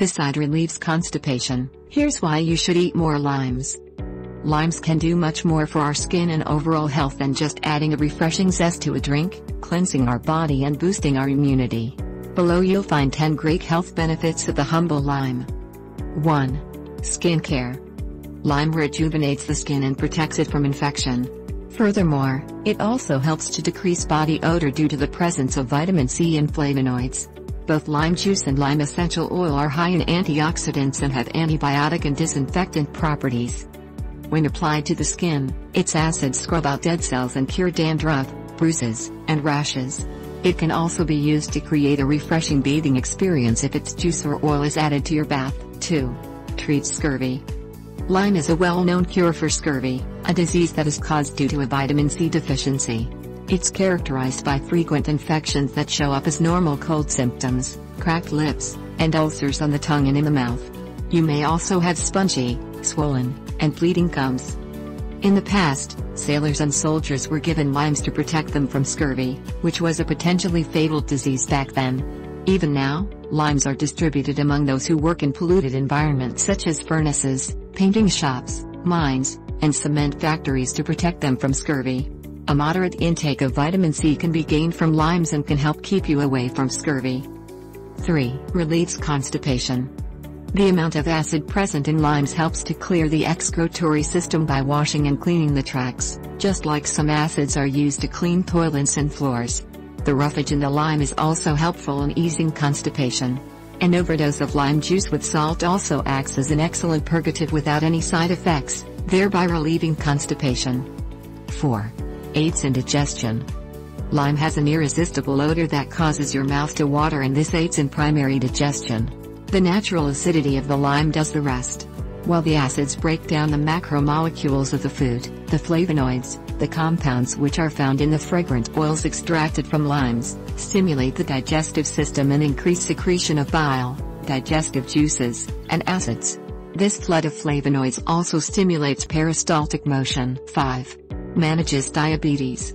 Beside relieves constipation, here's why you should eat more limes. Limes can do much more for our skin and overall health than just adding a refreshing zest to a drink, cleansing our body and boosting our immunity. Below you'll find 10 great health benefits of the humble lime. 1. Skin care. Lime rejuvenates the skin and protects it from infection. Furthermore, it also helps to decrease body odor due to the presence of vitamin C and flavonoids. Both lime juice and lime essential oil are high in antioxidants and have antibiotic and disinfectant properties. When applied to the skin, its acids scrub out dead cells and cure dandruff, bruises, and rashes. It can also be used to create a refreshing bathing experience if its juice or oil is added to your bath. 2. Treats scurvy. Lime is a well-known cure for scurvy, a disease that is caused due to a vitamin C deficiency. It's characterized by frequent infections that show up as normal cold symptoms, cracked lips, and ulcers on the tongue and in the mouth. You may also have spongy, swollen, and bleeding gums. In the past, sailors and soldiers were given limes to protect them from scurvy, which was a potentially fatal disease back then. Even now, limes are distributed among those who work in polluted environments such as furnaces, painting shops, mines, and cement factories to protect them from scurvy. A moderate intake of vitamin C can be gained from limes and can help keep you away from scurvy. 3. Relieves constipation. The amount of acid present in limes helps to clear the excretory system by washing and cleaning the tracts, just like some acids are used to clean toilets and floors. The roughage in the lime is also helpful in easing constipation. An overdose of lime juice with salt also acts as an excellent purgative without any side effects, thereby relieving constipation. 4. Aids in digestion. Lime has an irresistible odor that causes your mouth to water, and this aids in primary digestion. The natural acidity of the lime does the rest. While the acids break down the macromolecules of the food, the flavonoids, the compounds which are found in the fragrant oils extracted from limes, stimulate the digestive system and increase secretion of bile, digestive juices, and acids. This flood of flavonoids also stimulates peristaltic motion. 5. Manages diabetes.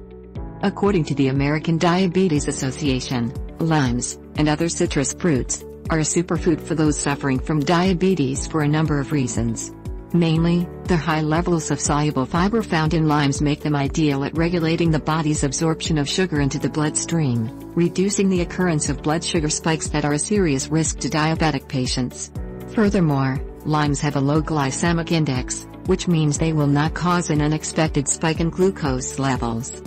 According to the American Diabetes Association, limes, and other citrus fruits, are a superfood for those suffering from diabetes for a number of reasons. Mainly, the high levels of soluble fiber found in limes make them ideal at regulating the body's absorption of sugar into the bloodstream, reducing the occurrence of blood sugar spikes that are a serious risk to diabetic patients. Furthermore, limes have a low glycemic index, which means they will not cause an unexpected spike in glucose levels.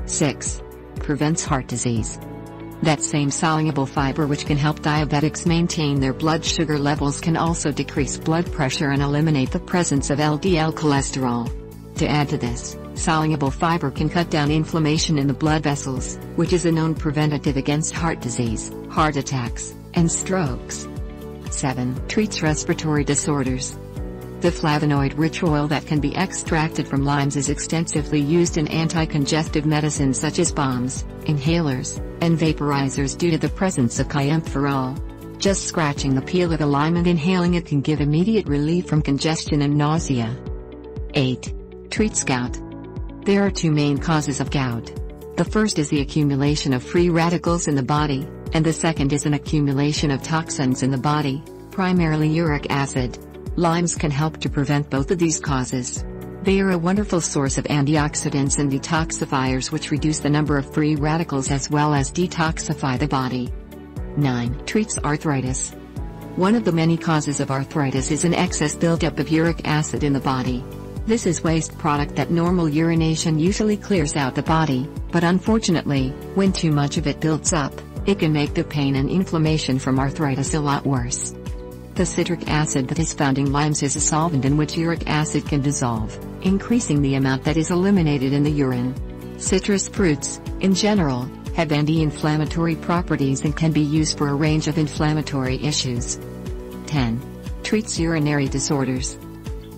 6. Prevents heart disease. That same soluble fiber which can help diabetics maintain their blood sugar levels can also decrease blood pressure and eliminate the presence of LDL cholesterol. To add to this, soluble fiber can cut down inflammation in the blood vessels, which is a known preventative against heart disease, heart attacks, and strokes. 7. Treats respiratory disorders. The flavonoid-rich oil that can be extracted from limes is extensively used in anti-congestive medicines such as balms, inhalers, and vaporizers due to the presence of kaempferol. Just scratching the peel of a lime and inhaling it can give immediate relief from congestion and nausea. 8. Treats gout. There are two main causes of gout. The first is the accumulation of free radicals in the body, and the second is an accumulation of toxins in the body, primarily uric acid. Limes can help to prevent both of these causes. They are a wonderful source of antioxidants and detoxifiers which reduce the number of free radicals as well as detoxify the body. 9. Treats arthritis. One of the many causes of arthritis is an excess buildup of uric acid in the body. This is waste product that normal urination usually clears out the body, but unfortunately, when too much of it builds up, it can make the pain and inflammation from arthritis a lot worse. The citric acid that is found in limes is a solvent in which uric acid can dissolve, increasing the amount that is eliminated in the urine. Citrus fruits, in general, have anti-inflammatory properties and can be used for a range of inflammatory issues. 10. Treats urinary disorders.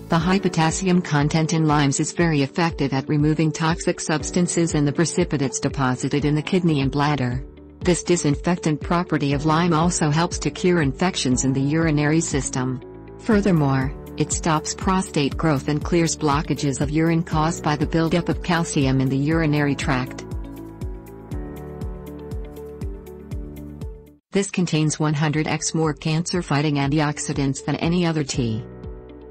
The high potassium content in limes is very effective at removing toxic substances and the precipitates deposited in the kidney and bladder. This disinfectant property of lime also helps to cure infections in the urinary system. Furthermore, it stops prostate growth and clears blockages of urine caused by the buildup of calcium in the urinary tract. This contains 100x more cancer-fighting antioxidants than any other tea.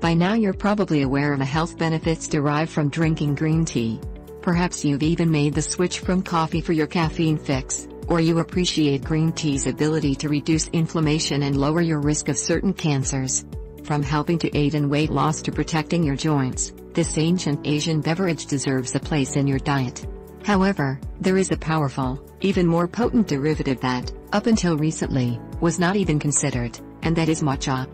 By now you're probably aware of the health benefits derived from drinking green tea. Perhaps you've even made the switch from coffee for your caffeine fix, or you appreciate green tea's ability to reduce inflammation and lower your risk of certain cancers. From helping to aid in weight loss to protecting your joints, this ancient Asian beverage deserves a place in your diet. However, there is a powerful, even more potent derivative that, up until recently, was not even considered, and that is matcha.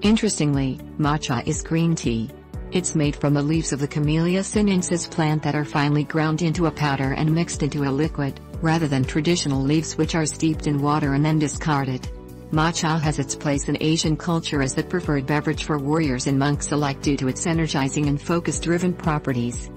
Interestingly, matcha is green tea. It's made from the leaves of the Camellia sinensis plant that are finely ground into a powder and mixed into a liquid, rather than traditional leaves which are steeped in water and then discarded. Matcha has its place in Asian culture as the preferred beverage for warriors and monks alike due to its energizing and focus-driven properties.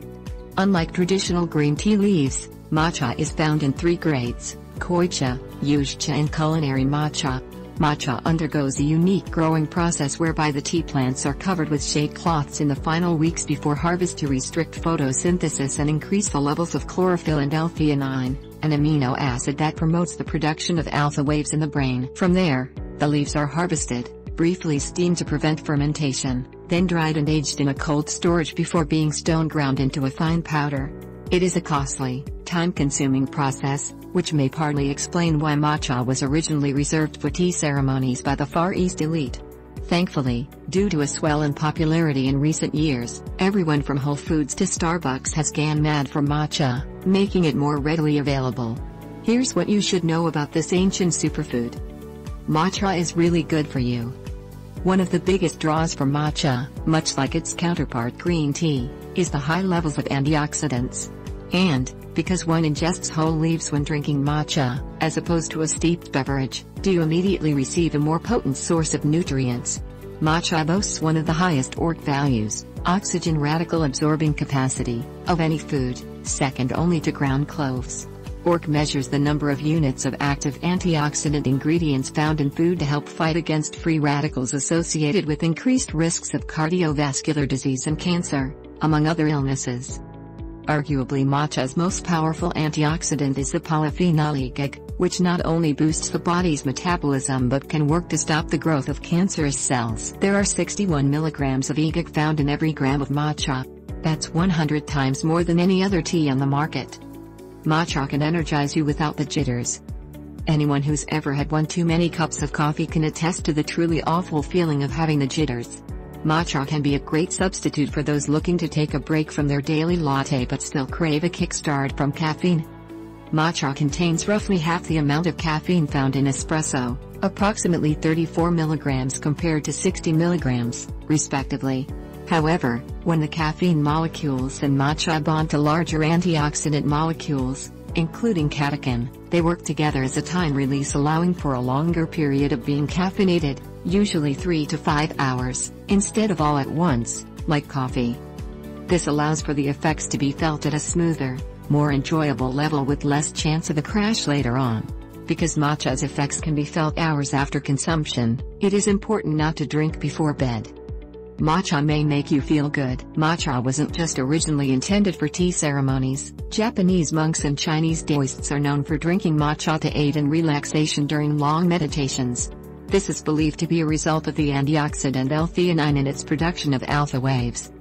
Unlike traditional green tea leaves, matcha is found in 3 grades: koicha, yuja and culinary matcha. Matcha undergoes a unique growing process whereby the tea plants are covered with shade cloths in the final weeks before harvest to restrict photosynthesis and increase the levels of chlorophyll and L-theanine, an amino acid that promotes the production of alpha waves in the brain. From there, the leaves are harvested, briefly steamed to prevent fermentation, then dried and aged in a cold storage before being stone ground into a fine powder. It is a costly, time-consuming process, which may partly explain why matcha was originally reserved for tea ceremonies by the Far East elite. Thankfully, due to a swell in popularity in recent years, everyone from Whole Foods to Starbucks has gone mad for matcha, making it more readily available. Here's what you should know about this ancient superfood. Matcha is really good for you. One of the biggest draws for matcha, much like its counterpart green tea, is the high levels of antioxidants. And, because one ingests whole leaves when drinking matcha, as opposed to a steeped beverage, you immediately receive a more potent source of nutrients. Matcha boasts one of the highest ORAC values, oxygen radical absorbing capacity, of any food, second only to ground cloves. ORAC measures the number of units of active antioxidant ingredients found in food to help fight against free radicals associated with increased risks of cardiovascular disease and cancer, among other illnesses. Arguably matcha's most powerful antioxidant is the polyphenol EGIG, which not only boosts the body's metabolism but can work to stop the growth of cancerous cells. There are 61 milligrams of EGIG found in every gram of matcha. That's 100 times more than any other tea on the market. Matcha can energize you without the jitters. Anyone who's ever had one too many cups of coffee can attest to the truly awful feeling of having the jitters. Matcha can be a great substitute for those looking to take a break from their daily latte but still crave a kickstart from caffeine. Matcha contains roughly half the amount of caffeine found in espresso, approximately 34 milligrams compared to 60 milligrams, respectively. However, when the caffeine molecules in matcha bond to larger antioxidant molecules, including catechin, they work together as a time release, allowing for a longer period of being caffeinated, usually 3 to 5 hours, instead of all at once, like coffee. This allows for the effects to be felt at a smoother, more enjoyable level with less chance of a crash later on. Because matcha's effects can be felt hours after consumption, it is important not to drink before bed. Matcha may make you feel good. Matcha wasn't just originally intended for tea ceremonies. Japanese monks and Chinese Taoists are known for drinking matcha to aid in relaxation during long meditations. This is believed to be a result of the antioxidant L-theanine and its production of alpha waves.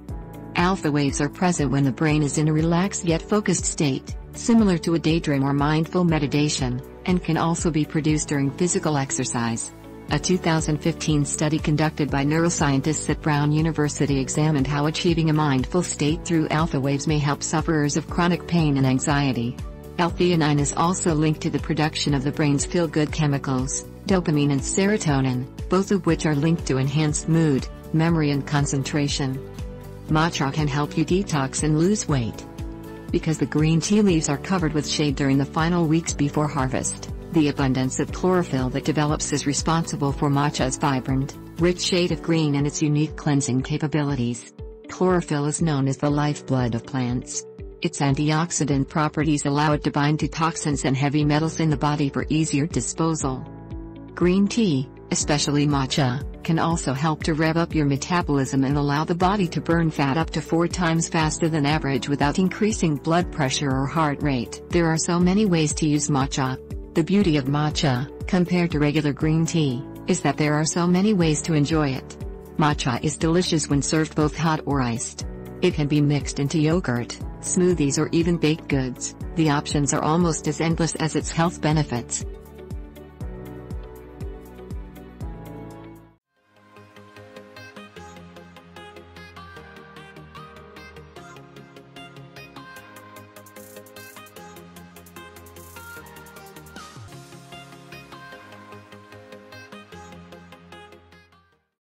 Alpha waves are present when the brain is in a relaxed yet focused state, similar to a daydream or mindful meditation, and can also be produced during physical exercise. A 2015 study conducted by neuroscientists at Brown University examined how achieving a mindful state through alpha waves may help sufferers of chronic pain and anxiety. L-theanine is also linked to the production of the brain's feel-good chemicals, dopamine and serotonin, both of which are linked to enhanced mood, memory and concentration. Matcha can help you detox and lose weight. Because the green tea leaves are covered with shade during the final weeks before harvest, the abundance of chlorophyll that develops is responsible for matcha's vibrant, rich shade of green and its unique cleansing capabilities. Chlorophyll is known as the lifeblood of plants. Its antioxidant properties allow it to bind to toxins and heavy metals in the body for easier disposal. Green tea, especially matcha, can also help to rev up your metabolism and allow the body to burn fat up to 4 times faster than average without increasing blood pressure or heart rate. There are so many ways to use matcha. The beauty of matcha, compared to regular green tea, is that there are so many ways to enjoy it. Matcha is delicious when served both hot or iced. It can be mixed into yogurt, smoothies or even baked goods. The options are almost as endless as its health benefits.